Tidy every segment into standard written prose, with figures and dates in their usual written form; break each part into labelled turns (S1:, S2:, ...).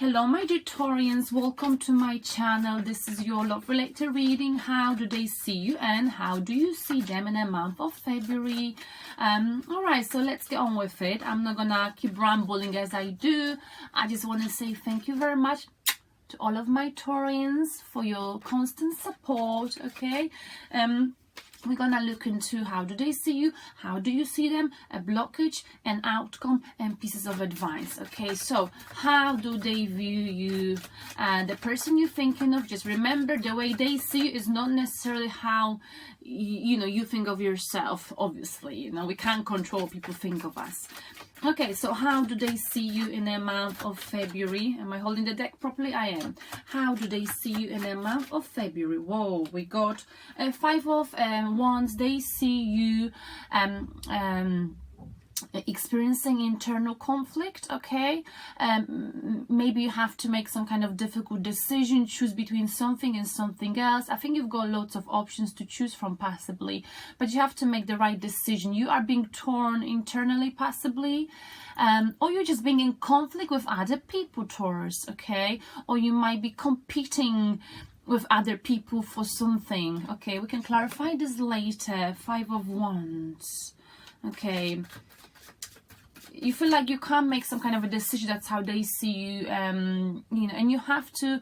S1: Hello my dear Taurians, welcome to my channel. This is your love related reading. How do they see you and how do you see them in the month of February? Alright, so let's get on with it. I'm not gonna keep rambling as I do. I just want to say thank you very much to all of my Taurians for your constant support. Okay, we're gonna look into how do they see you, how do you see them, a blockage, an outcome, and pieces of advice. Okay, so how do they view you? The person you're thinking of, just remember the way they see you is not necessarily how you think of yourself. Obviously, we can't control what people think of us. Okay, so how do they see you in the month of February? Am I holding the deck properly? I am. How do they see you in the month of February? Whoa, we got 5 of Wands. They see you experiencing internal conflict. Okay, maybe you have to make some kind of difficult decision, choose between something and something else. I think you've got lots of options to choose from possibly, but you have to make the right decision. You are being torn internally possibly, or you're just being in conflict with other people, Taurus. Okay, or you might be competing with other people for something. Okay, we can clarify this later. 5 of Wands. Okay, you feel like you can't make some kind of a decision. That's how they see you, and you have to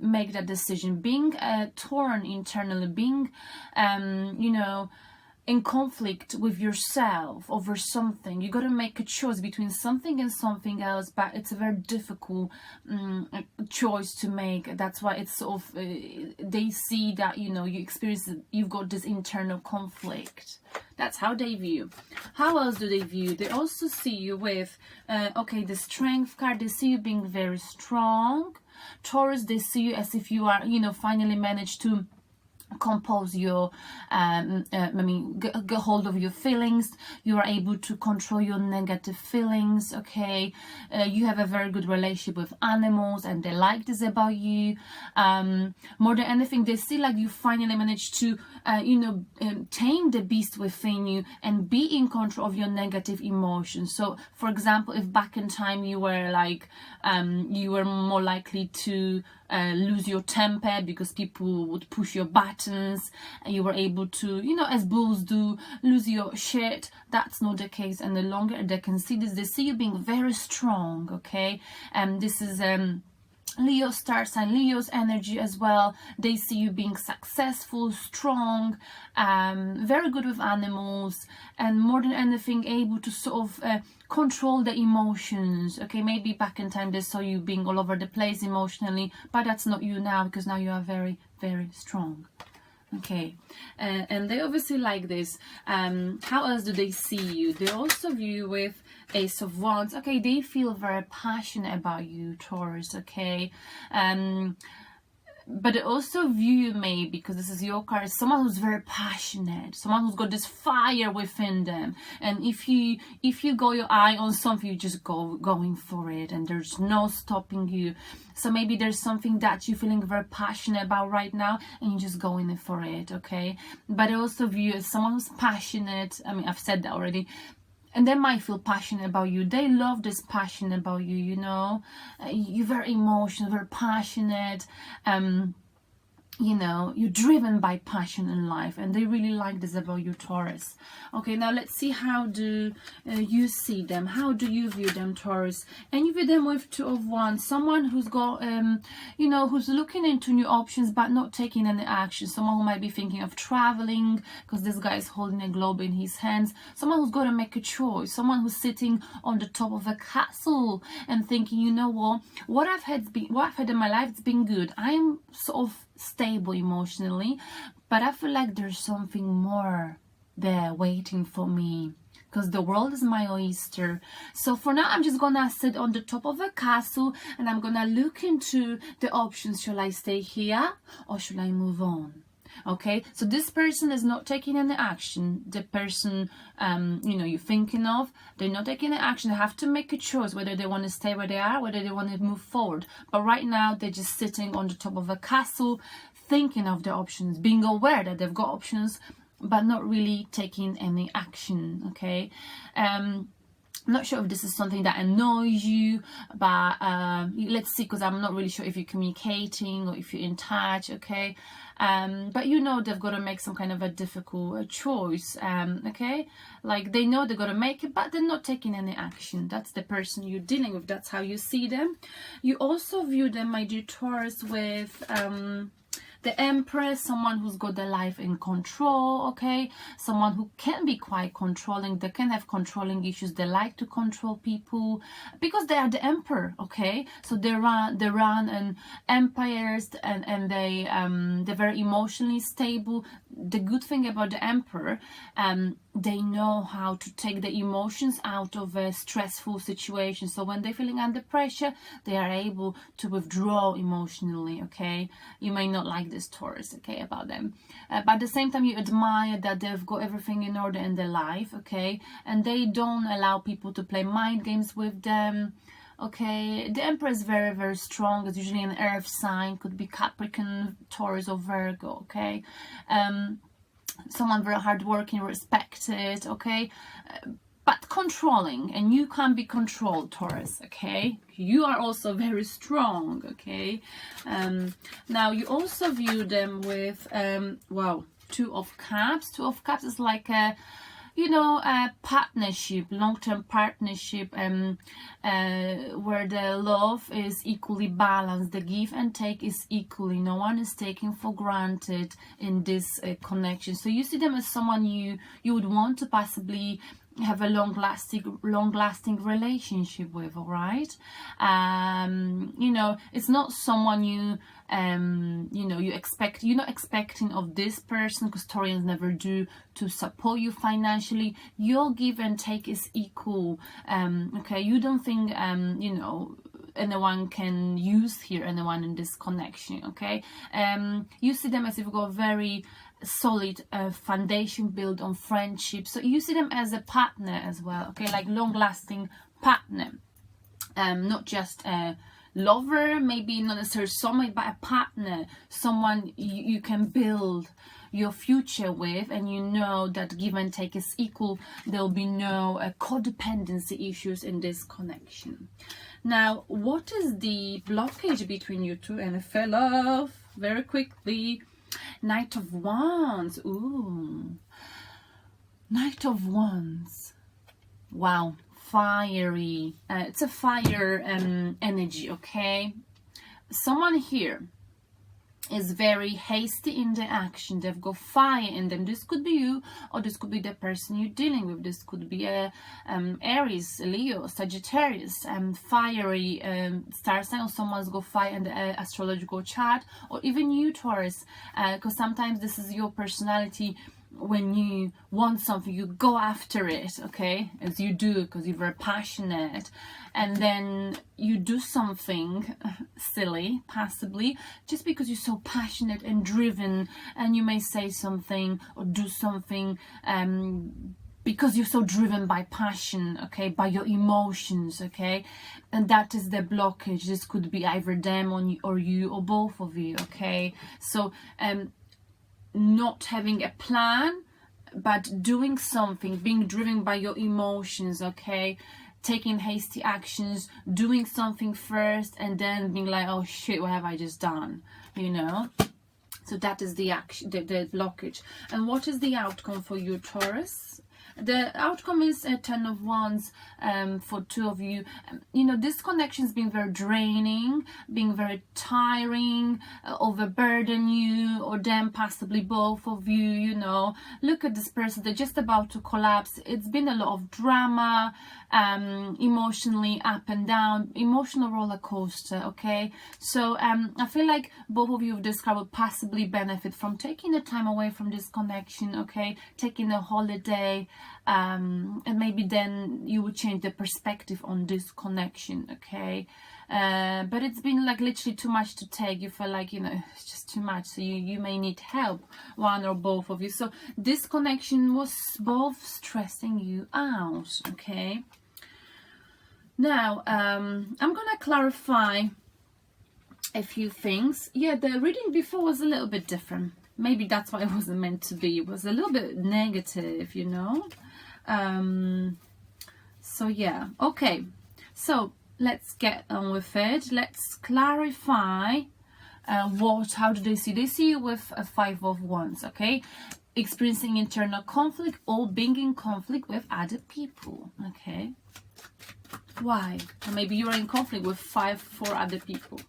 S1: make that decision. Being torn internally, being in conflict with yourself over something. You got to make a choice between something and something else, but it's a very difficult choice to make. That's why it's sort of they see that you've got this internal conflict. That's how they view. How else do they view? They also see you with okay, the Strength card. They see you being very strong. Taurus, they see you as if you are finally managed to compose your get hold of your feelings. You are able to control your negative feelings. Okay, you have a very good relationship with animals and they like this about you. More than anything, they see like you finally managed to tame the beast within you and be in control of your negative emotions. So for example, if back in time you were like you were more likely to lose your temper because people would push your buttons, and you were able to, as bulls do, lose your shit. That's not the case. And the longer they can see this, they see you being very strong. Okay, and this is Leo star sign, Leo's energy as well. They see you being successful, strong, very good with animals, and more than anything able to sort of control the emotions. Okay, maybe back in time they saw you being all over the place emotionally, but that's not you now, because now you are very, very strong. Okay, and they obviously like this. How else do they see you? They also view you with Ace of Wands. Okay, they feel very passionate about you, Taurus. Okay, but they also view you, maybe because this is your card, someone who's very passionate, someone who's got this fire within them. And if you got your eye on something, you just going for it, and there's no stopping you. So maybe there's something that you're feeling very passionate about right now, and you're just going for it. Okay, but I also view you as someone who's passionate. I mean, I've said that already. And they might feel passionate about you. They love this passion about you, You're very emotional, very passionate. You're driven by passion in life, and they really like this about you, Taurus. Okay, now let's see, how do you see them? How do you view them, Taurus? And you view them with 2 of Wands, someone who's got who's looking into new options but not taking any action. Someone who might be thinking of traveling, because this guy is holding a globe in his hands. Someone who's got to make a choice. Someone who's sitting on the top of a castle and thinking, what I've had in my life, it's been good. I am sort of stable emotionally, but I feel like there's something more there waiting for me, because the world is my oyster. So for now, I'm just gonna sit on the top of a castle and I'm gonna look into the options. Shall I stay here or should I move on? Okay, so this person is not taking any action. The person you're thinking of, they're not taking any action. They have to make a choice whether they want to stay where they are, whether they want to move forward. But right now they're just sitting on the top of a castle, thinking of the options, being aware that they've got options, but not really taking any action. Okay, I'm not sure if this is something that annoys you, but let's see, because I'm not really sure if you're communicating or if you're in touch, okay? But you know they've got to make some kind of a difficult choice, okay? Like they know they've got to make it, but they're not taking any action. That's the person you're dealing with. That's how you see them. You also view them, my dear Taurus, with the Empress, someone who's got their life in control, okay? Someone who can be quite controlling. They can have controlling issues. They like to control people because they are the Emperor, okay? So they run an empires, and they're very emotionally stable. The good thing about the Emperor, they know how to take the emotions out of a stressful situation. So when they're feeling under pressure, they are able to withdraw emotionally, okay? You may not like this, Taurus, okay, about them. But at the same time, you admire that they've got everything in order in their life, okay? And they don't allow people to play mind games with them. Okay, the Emperor is very, very strong. It's usually an earth sign, could be Capricorn, Taurus, or Virgo, okay? Someone very hardworking, respected, okay? But controlling, and you can't be controlled, Taurus, okay? You are also very strong, okay? Now, you also view them with, well, Two of Cups. Two of Cups is like a, you know, a partnership, long-term partnership, where the love is equally balanced, the give and take is equally, no one is taken for granted in this connection. So you see them as someone you would want to possibly have a long-lasting relationship with, all right? You know, it's not someone you know, you're not expecting of this person, because Taurians never do, to support you financially. Your give and take is equal, okay? You don't think, you know, anyone can use here, anyone in this connection, okay? You see them as if you've got a very solid foundation built on friendship. So you see them as a partner as well, okay? Like long-lasting partner, not just a lover, maybe not necessarily soulmate, but a partner, someone you can build your future with, and you know that give and take is equal. There'll be no codependency issues in this connection. Now, what is the blockage between you two? And I fell off very quickly. Knight of Wands. Ooh, Knight of Wands. Wow, fiery. It's a fire energy, okay? Someone here is very hasty in their action. They've got fire in them. This could be you, or this could be the person you're dealing with. This could be a Aries, Leo, Sagittarius, fiery star sign, or someone's got fire in the astrological chart, or even you, Taurus, because sometimes this is your personality. When you want something, you go after it, okay, as you do, because you're very passionate, and then you do something silly, possibly, just because you're so passionate and driven, and you may say something or do something because you're so driven by passion, okay, by your emotions, okay? And that is the blockage. This could be either them or you, or both of you, okay? So not having a plan, but doing something, being driven by your emotions, okay? Taking hasty actions, doing something first, and then being like, oh shit, what have I just done, you know? So that is the action, the blockage. And what is the outcome for you, Taurus? The outcome is a 10 of Wands for two of you. You know, this connection is being very draining, being very tiring, overburden you, or them, possibly both of you, you know. Look at this person, they're just about to collapse. It's been a lot of drama, emotionally up and down, emotional roller coaster, okay? So I feel like both of you of this card would possibly benefit from taking the time away from this connection, okay? Taking a holiday, and maybe then you would change the perspective on this connection, okay? But it's been like literally too much to take. You feel like, you know, it's just too much, so you may need help, one or both of you. So this connection was both stressing you out, okay? Now I'm gonna clarify a few things. Yeah, the reading before was a little bit different. Maybe that's why it wasn't meant to be. It was a little bit negative, you know. So yeah, okay, so let's get on with it. Let's clarify how do they see? They see you with a 5 of Wands, okay? Experiencing internal conflict or being in conflict with other people, okay? Why? Or maybe you're in conflict with 4 other people.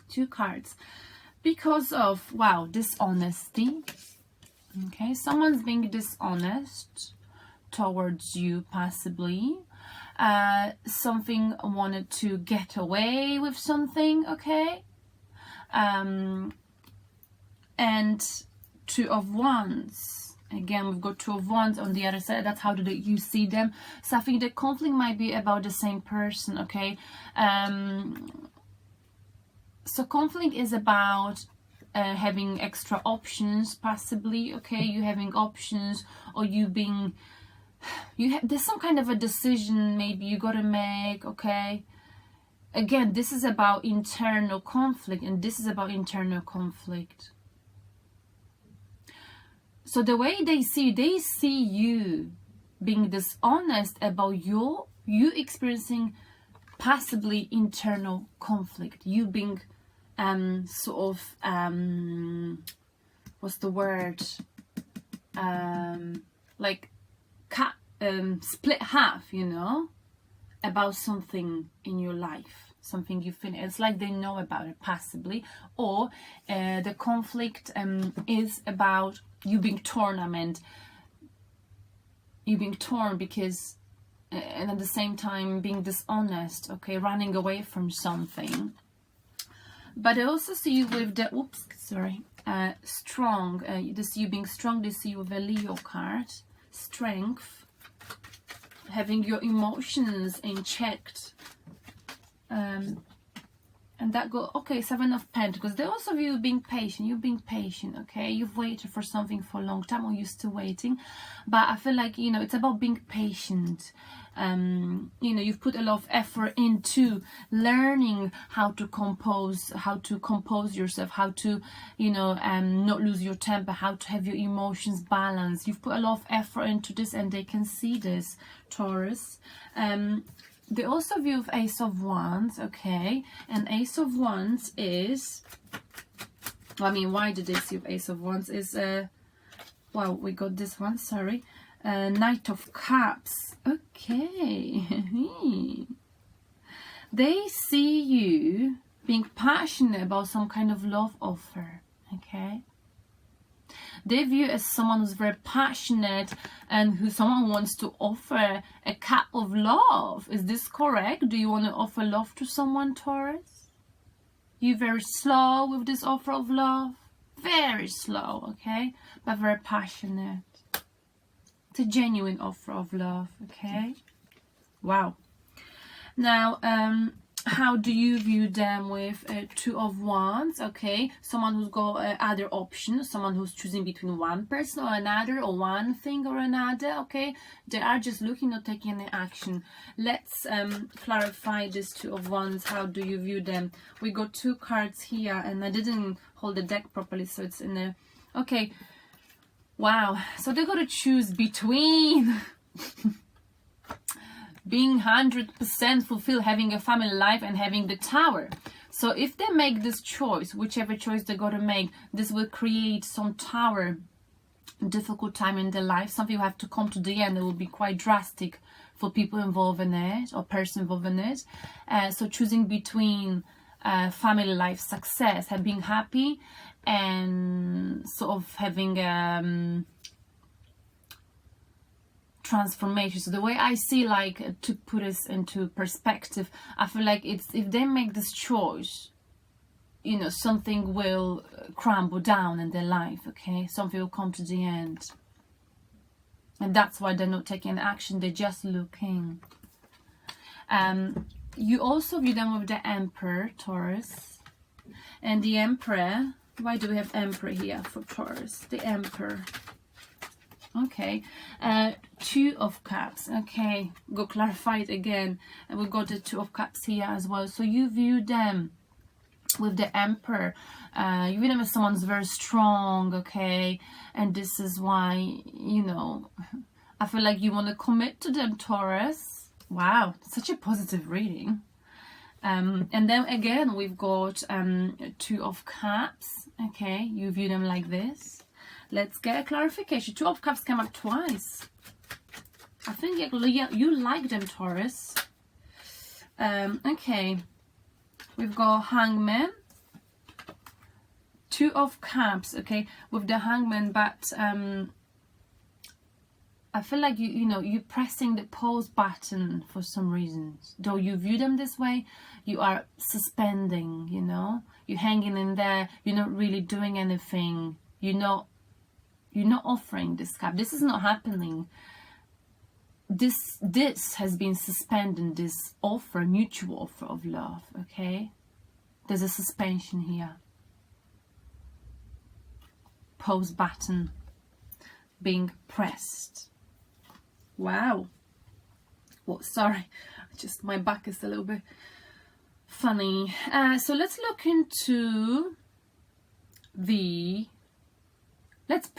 S1: 2 cards. Because of, wow, dishonesty. Okay, someone's being dishonest towards you, possibly. Something wanted to get away with something, okay? And 2 of Wands. Again, we've got 2 of Wands on the other side. That's how you see them. So I think the conflict might be about the same person, okay? So conflict is about having extra options, possibly, okay? You having options, or you being... there's some kind of a decision maybe you gotta make, okay? Again, this is about internal conflict, and this is about internal conflict. So the way they see you being dishonest about you experiencing possibly internal conflict. You being sort of what's the word? Like split half, you know, about something in your life, something you feel. It's like they know about it, possibly, or the conflict is about you being torn. You being torn because, and at the same time being dishonest, okay, running away from something. But I also see you with the strong. This you being strong. This you with a Leo card, strength, having your emotions in checked. And that go, okay, 7 of Pentacles. They also view being patient. You're being patient, okay? You've waited for something for a long time, or you're still waiting. But I feel like, you know, it's about being patient. You know, you've put a lot of effort into learning how to compose yourself, how to, you know, not lose your temper, how to have your emotions balanced. You've put a lot of effort into this, and they can see this, Taurus. They also view with Ace of Wands, okay? And Ace of Wands is... I mean, why did they see with Ace of Wands? Is, well, we got this one, sorry. Knight of Cups. Okay. They see you being passionate about some kind of love offer, okay? They view you as someone who's very passionate and who someone wants to offer a cup of love. Is this correct? Do you want to offer love to someone, Taurus? You're very slow with this offer of love. Very slow, okay? But very passionate. It's a genuine offer of love, okay? Wow. Now, how do you view them with 2 of Wands? Okay, someone who's got other options, someone who's choosing between one person or another, or one thing or another. Okay, they are just looking, not taking any action. Let's clarify this 2 of Wands. How do you view them? We got 2 cards here, and I didn't hold the deck properly, so it's in a... Okay, wow, so they're gonna choose between being 100% fulfilled, having a family life, and having the Tower. So if they make this choice, whichever choice they gotta make, this will create some Tower, difficult time in their life. Something will have to come to the end. It will be quite drastic for people involved in it, or person involved in it. So choosing between family life, success, and being happy, and sort of having transformation. So the way I see, like, to put this into perspective, I feel like it's, if they make this choice, you know, something will crumble down in their life, okay? Something will come to the end. And that's why they're not taking action, they're just looking. You also view them with the Emperor, Taurus. And the Emperor, why do we have Emperor here for Taurus? The Emperor. Okay, 2 of Cups. Okay, go clarify it again. And we got the 2 of Cups here as well. So you view them with the Emperor. You view them as someone who's very strong, okay? And this is why, you know, I feel like you want to commit to them, Taurus. Wow, such a positive reading. And then again, we've got Two of Cups. Okay, you view them like this. Let's get a clarification. Two of Cups came up twice. I think you like them, Taurus. Okay, we've got Hangman. Two of Cups, okay, with the Hangman, but I feel like you're pressing the pause button for some reasons. Though you view them this way, you are suspending, you're hanging in there, you're not really doing anything, you're not offering this cup. This is not happening. This has been suspended, this offer, mutual offer of love, okay? There's a suspension here. Pause button being pressed. Wow. Well, sorry, just my back is a little bit funny. So let's look into the. Let's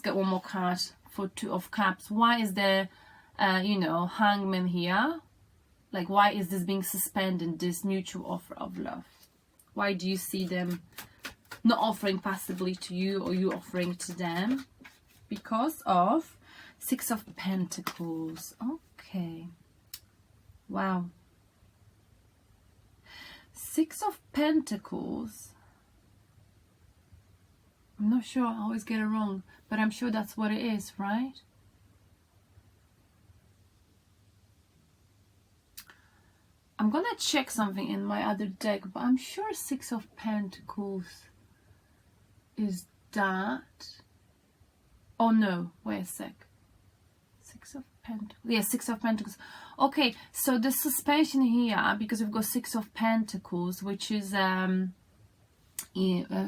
S1: get one more card for Two of Cups. Why is there, Hangman here? Like, why is this being suspended? This mutual offer of love. Why do you see them not offering passively to you, or you offering to them? Because of Six of Pentacles. Okay. Wow. Six of Pentacles. I'm not sure, I always get it wrong, but I'm sure that's what it is, right? I'm gonna check something in my other deck, but I'm sure Six of Pentacles is that. Oh no, wait a sec. Six of Pentacles. Yeah, Six of Pentacles. Okay, so the suspension here, because we've got Six of Pentacles, which is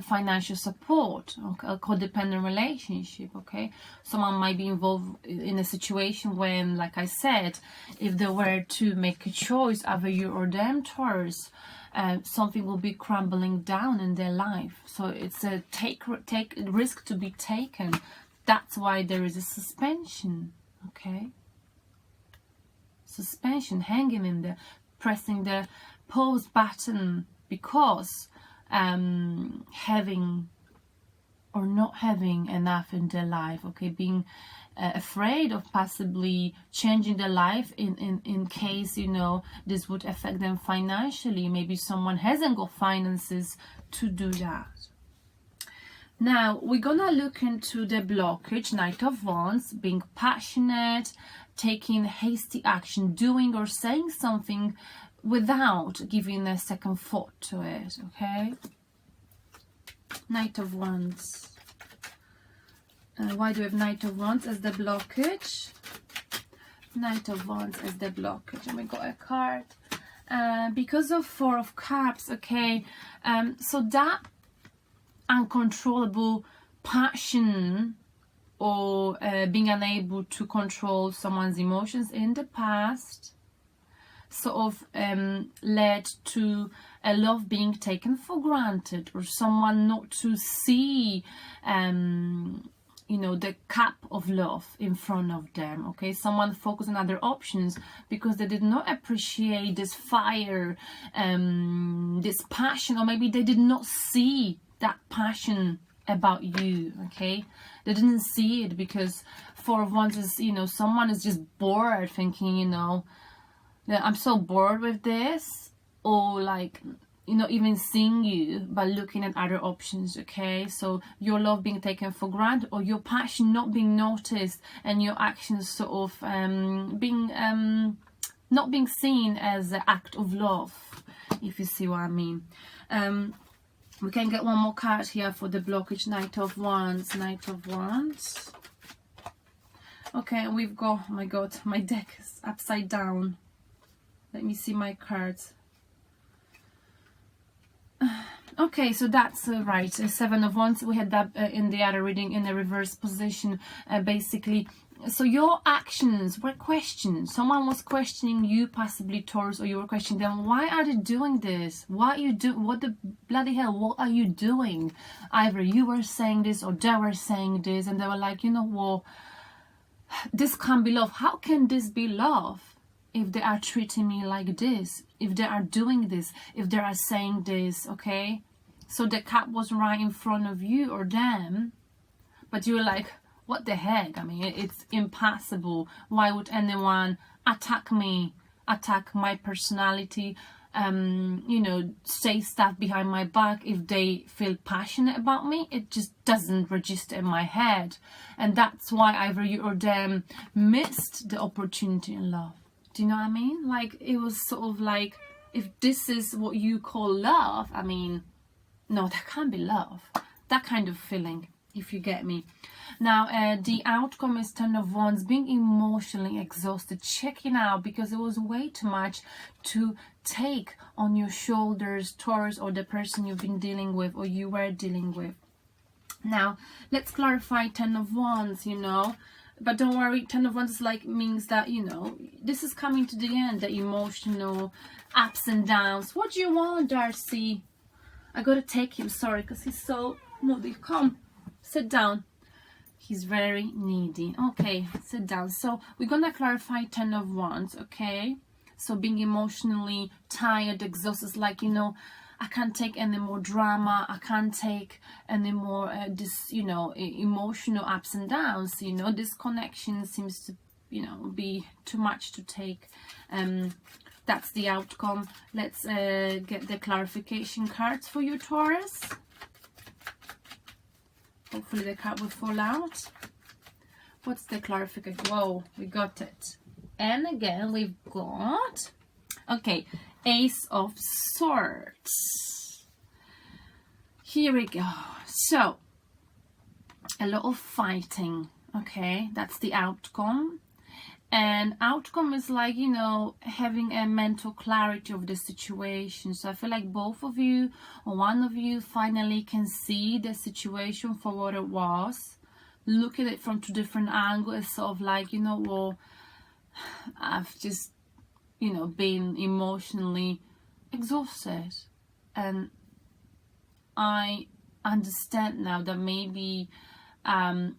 S1: financial support, okay, a codependent relationship, okay? Someone might be involved in a situation when, like I said, if they were to make a choice, either you or them, Taurus, something will be crumbling down in their life. So it's a take risk to be taken. That's why there is a suspension, okay? Suspension, hanging in there, pressing the pause button, because having or not having enough in their life, okay, being afraid of possibly changing their life in case, this would affect them financially. Maybe someone hasn't got finances to do that. Now we're gonna look into the blockage, Knight of Wands, being passionate, taking hasty action, doing or saying something without giving a second thought to it, okay? Knight of Wands. Why do we have Knight of Wands as the blockage? Knight of Wands as the blockage. And we got a card. Because of Four of Cups, okay? So that uncontrollable passion, or being unable to control someone's emotions in the past, sort of led to a love being taken for granted, or someone not to see the cup of love in front of them, okay? Someone focused on other options because they did not appreciate this fire, this passion, or maybe they did not see that passion about you, okay? They didn't see it because Four of Wands is, someone is just bored, thinking, I'm so bored with this, or like, even seeing you, but looking at other options, okay? So your love being taken for granted, or your passion not being noticed, and your actions sort of not being seen as an act of love, if you see what I mean. We can get one more card here for the blockage, Knight of Wands, Knight of Wands. Okay, we've got, oh my god, my deck is upside down. Let me see my cards. Okay, so that's right, Seven of Wands. We had that in the other reading in the reverse position, basically. So your actions were questioned. Someone was questioning you, possibly Taurus, or you were questioning them. Why are they doing this? What the bloody hell, what are you doing? Either you were saying this or they were saying this, and they were like, this can't be love. How can this be love? if they are treating me like this, if they are doing this, if they are saying this, okay? So the cat was right in front of you or them, but you were like, what the heck? I mean, it's impossible. Why would anyone attack me, attack my personality, you know, say stuff behind my back if they feel passionate about me? It just doesn't register in my head. And that's why either you or them missed the opportunity in love. Do you know what I mean? Like, it was sort of like, if this is what you call love, I mean, no, that can't be love. That kind of feeling, if you get me. Now, the outcome is 10 of Wands, being emotionally exhausted, checking out because it was way too much to take on your shoulders, Taurus, or the person you've been dealing with or you were dealing with. Now, let's clarify 10 of Wands, you know. But don't worry, 10 of Wands is like, means that, you know, this is coming to the end, the emotional ups and downs. What do you want, Darcy? I gotta take him, sorry, because he's so moody. Come, sit down. He's very needy. Okay, sit down. So we're gonna clarify 10 of Wands, okay? So being emotionally tired, exhausted, like, you know, I can't take any more drama. I can't take any more this, you know, emotional ups and downs. You know, this connection seems to, you know, be too much to take. That's the outcome. Let's get the clarification cards for you, Taurus. Hopefully the card will fall out. What's the clarification? Whoa, we got it. And again, we've got, okay, Ace of Swords. Here we go. So, a lot of fighting, okay? That's the outcome. And outcome is like, you know, having a mental clarity of the situation. So I feel like both of you or one of you finally can see the situation for what it was. Look at it from two different angles. It's sort of like, you know, well, I've just, you know, been emotionally exhausted. And I understand now that maybe I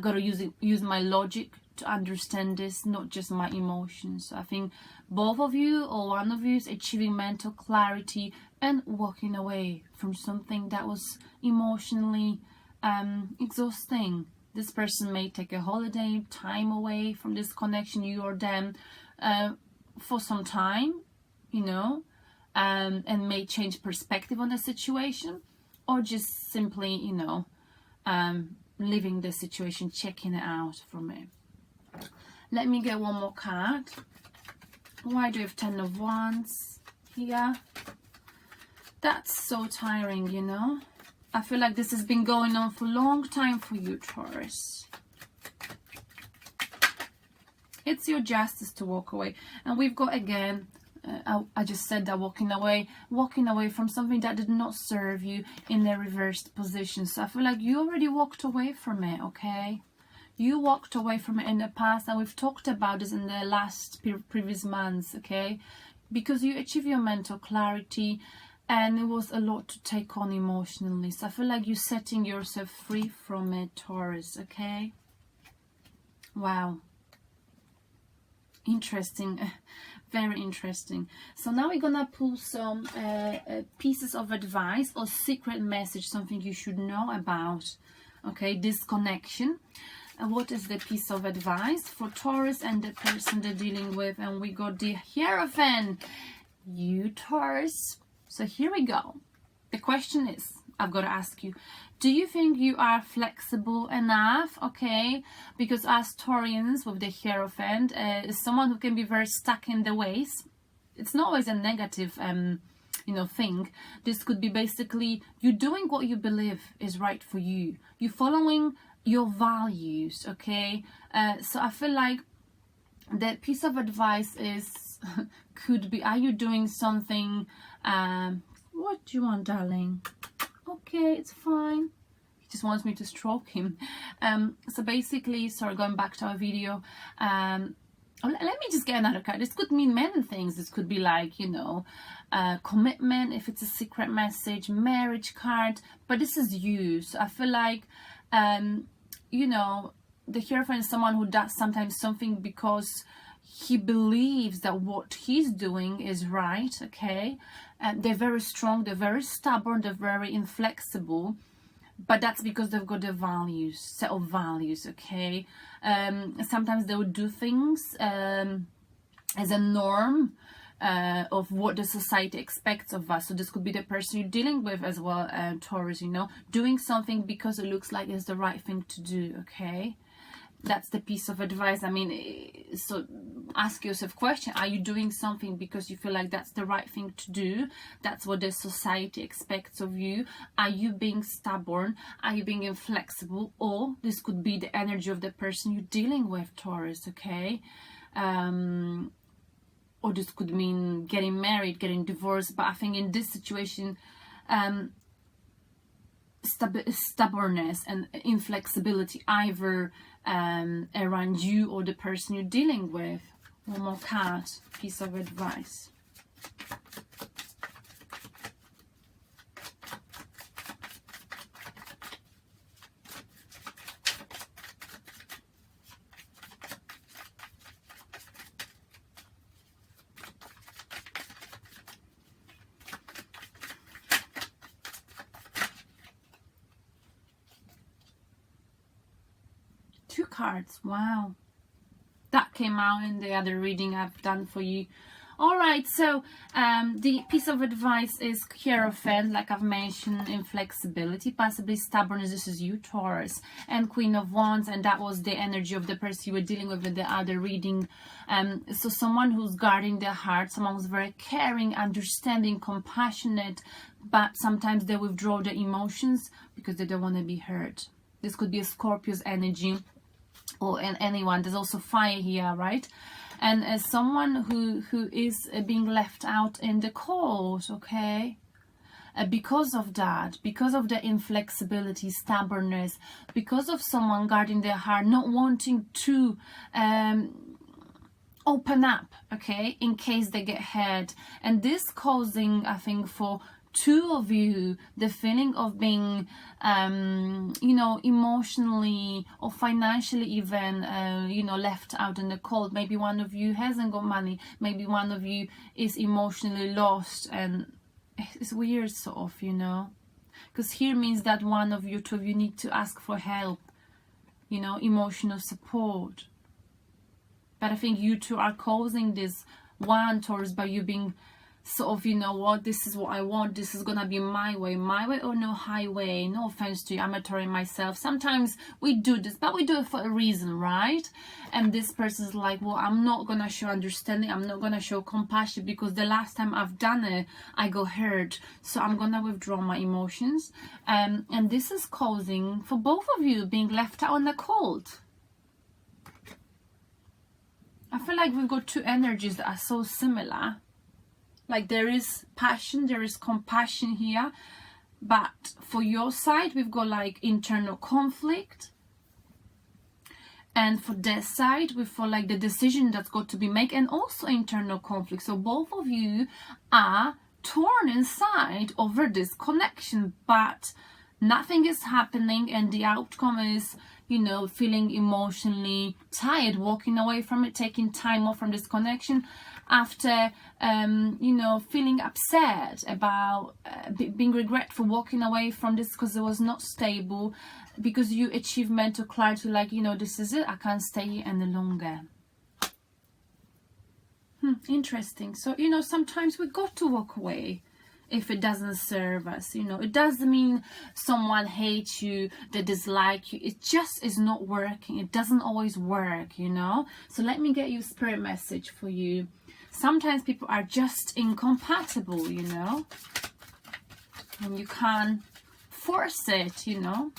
S1: got to use my logic to understand this, not just my emotions. So I think both of you or one of you is achieving mental clarity and walking away from something that was emotionally exhausting. This person may take a holiday, time away from this connection, you or them, for some time, you know, and may change perspective on the situation, or just simply, you know, leaving the situation, checking it out from it. Let me get one more card. Why do you have 10 of Wands here? That's so tiring, you know. I feel like this has been going on for a long time for you, Taurus. It's your justice to walk away. And we've got, again, I just said that, walking away from something that did not serve you in a reversed position. So I feel like you already walked away from it, okay? You walked away from it in the past, and we've talked about this in the last previous months, okay? Because you achieved your mental clarity, and it was a lot to take on emotionally. So I feel like you're setting yourself free from it, Taurus, okay? Wow. Interesting. Very interesting. So now we're gonna pull some pieces of advice or secret message, something you should know about, okay, this connection. What is the piece of advice for Taurus and the person they're dealing with? And we got the Hierophant, you Taurus. So here we go. The question is, I've got to ask you, do you think you are flexible enough? Okay, because as Taurians with the Hierophant, is someone who can be very stuck in the ways. It's not always a negative you know, thing. This could be basically you doing what you believe is right for you. You're following your values, okay? So I feel like the piece of advice is could be, are you doing something, what do you want, darling? Okay, it's fine. He just wants me to stroke him. So basically, sorry, going back to our video, let me just get another card. This could mean many things. This could be like, you know, commitment, if it's a secret message, marriage card, but this is you. So I feel like you know, the Hierophant is someone who does sometimes something because he believes that what he's doing is right, okay? And they're very strong, they're very stubborn, they're very inflexible, but that's because they've got a values, set of values, okay? Sometimes they would do things as a norm of what the society expects of us. So this could be the person you're dealing with as well, Taurus, you know, doing something because it looks like it's the right thing to do, okay? That's the piece of advice. I mean, so ask yourself question, are you doing something because you feel like that's the right thing to do? That's what the society expects of you. Are you being stubborn? Are you being inflexible? Or this could be the energy of the person you're dealing with, Taurus, okay? Or this could mean getting married, getting divorced. But I think in this situation, stubbornness and inflexibility either around you or the person you're dealing with. One more card, piece of advice. Two cards, wow, that came out in the other reading I've done for you. All right, so the piece of advice is Hierophant, like I've mentioned, inflexibility, possibly stubbornness. This is you, Taurus, and Queen of Wands, and that was the energy of the person you were dealing with in the other reading. So someone who's guarding their heart, someone who's very caring, understanding, compassionate, but sometimes they withdraw their emotions because they don't want to be hurt. This could be a Scorpio's energy, or anyone. There's also fire here, right? And as someone who is being left out in the cold, okay? Because of that, because of the inflexibility, stubbornness, because of someone guarding their heart, not wanting to open up, okay, in case they get hurt. And this causing, I think, for two of you, the feeling of being, you know, emotionally or financially even, you know, left out in the cold. Maybe one of you hasn't got money. Maybe one of you is emotionally lost, and it's weird, sort of, you know, because here means that one of you, two of you, need to ask for help, you know, emotional support. But I think you two are causing this one, Taurus, by you being sort of, you know what, this is what I want, this is gonna be my way or no highway. No offense to you, I'm Taurus myself. Sometimes we do this, but we do it for a reason, right? And this person's like, well, I'm not gonna show understanding, I'm not gonna show compassion, because the last time I've done it, I got hurt, so I'm gonna withdraw my emotions. And this is causing for both of you being left out in the cold. I feel like we've got two energies that are so similar. Like there is passion, there is compassion here, but for your side we've got like internal conflict, and for their side we feel like the decision that's got to be made, and also internal conflict. So both of you are torn inside over this connection, but nothing is happening, and the outcome is, you know, feeling emotionally tired, walking away from it, taking time off from this connection after, you know, feeling upset about being regretful, walking away from this because it was not stable, because you achieved mental clarity, like, you know, this is it, I can't stay here any longer. Interesting. So, you know, sometimes we got to walk away if it doesn't serve us. You know, it doesn't mean someone hates you, they dislike you, it just is not working. It doesn't always work, you know. So let me get you a spirit message for you. Sometimes people are just incompatible, you know, and you can't force it, you know.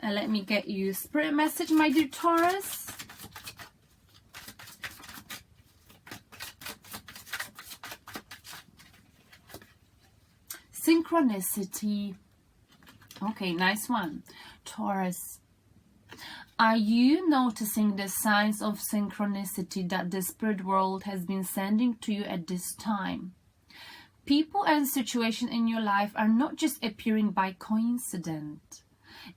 S1: Let me get you a spirit message, my dear Taurus. Synchronicity. Okay, nice one. Taurus, are you noticing the signs of synchronicity that the spirit world has been sending to you at this time? People and situations in your life are not just appearing by coincidence.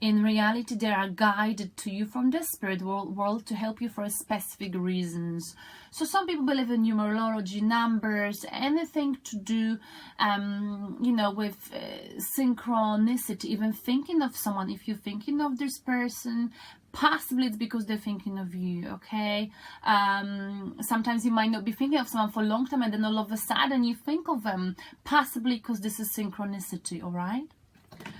S1: in reality they are guided to you from the spirit world to help you for specific reasons. So some people believe in numerology, numbers, anything to do you know, with synchronicity, even thinking of someone. If you're thinking of this person, possibly it's because they're thinking of you, okay? Sometimes you might not be thinking of someone for a long time, and then all of a sudden you think of them, possibly because this is synchronicity, all right?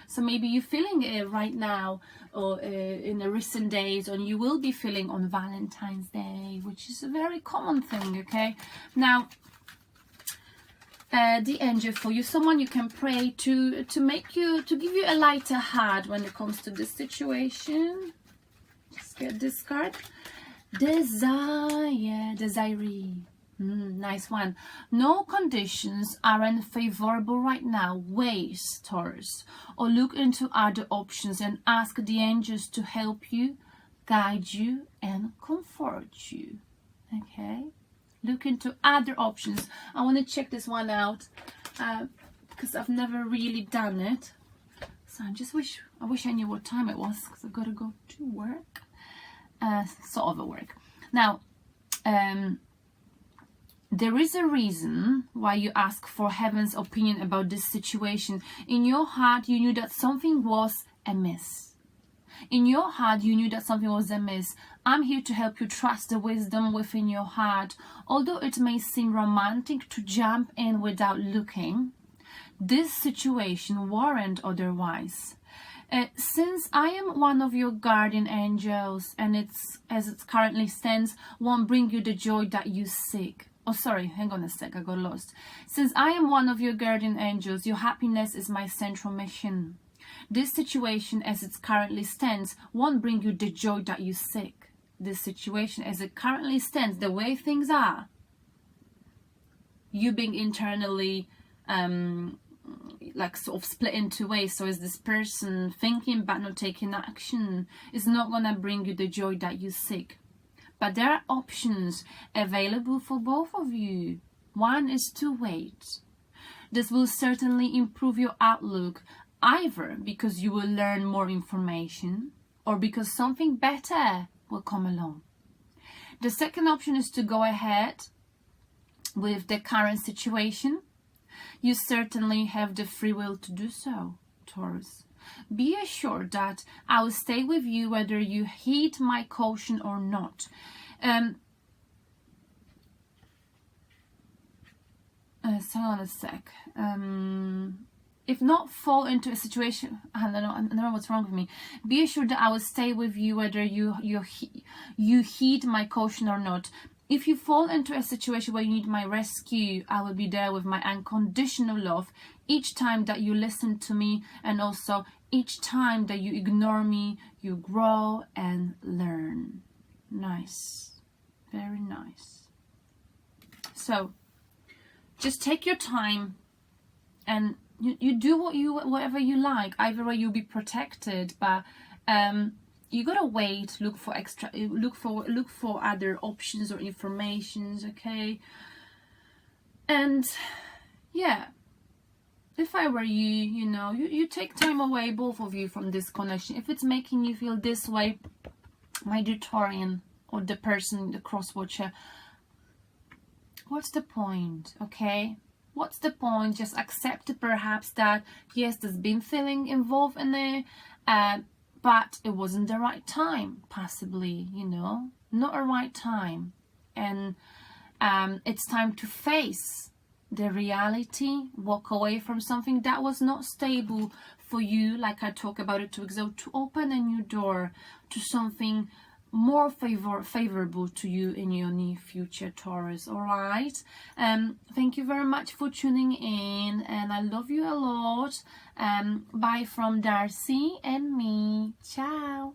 S1: So maybe you're feeling it right now, or in the recent days, or you will be feeling on Valentine's Day, which is a very common thing, okay? Now, the angel for you, someone you can pray to make you, to give you a lighter heart when it comes to this situation. Just get this card. Desiree. Nice one. No conditions are unfavorable right now. Wait, Taurus, or look into other options and ask the angels to help you, guide you, and comfort you. Okay? Look into other options. I want to check this one out because I've never really done it. So I wish I knew what time it was, because I've got to go to work. Sort of a work. Now, there is a reason why you ask for heaven's opinion about this situation. In your heart, you knew that something was amiss. In your heart, you knew that something was amiss. I'm here to help you trust the wisdom within your heart. Although it may seem romantic to jump in without looking, this situation warrants otherwise. Since I am one of your guardian angels, and as it currently stands, won't bring you the joy that you seek. Oh, sorry, hang on a sec, I got lost. Since I am one of your guardian angels, your happiness is my central mission. This situation, as it currently stands, won't bring you the joy that you seek. This situation, as it currently stands, the way things are, you being internally like sort of split into ways. So is this person thinking but not taking action, is not gonna bring you the joy that you seek. But there are options available for both of you. One is to wait. This will certainly improve your outlook, either because you will learn more information or because something better will come along. The second option is to go ahead with the current situation. You certainly have the free will to do so, Taurus. Be assured that I will stay with you whether you heed my caution or not. Hang on a sec. If not fall into a situation, I don't know what's wrong with me. Be assured that I will stay with you whether you heed my caution or not. If you fall into a situation where you need my rescue, I will be there with my unconditional love each time that you listen to me, and also each time that you ignore me, you grow and learn. Nice. Very nice. So, just take your time and you do whatever you like. Either way, you'll be protected, but you gotta wait, look for other options or informations, okay? And yeah, if I were you, you take time away, both of you, from this connection. If it's making you feel this way, my dear Taurian, or the person, the cross-watcher, what's the point, okay? What's the point? Just accept it, perhaps, that yes, there's been feeling involved in it, but it wasn't the right time, possibly, not a right time. And it's time to face the reality, walk away from something that was not stable for you, like I talk about it 2 weeks ago, to open a new door to something more favorable to you in your near future, Taurus. All right. Thank you very much for tuning in, and I love you a lot. Bye from Darcy and me. Ciao.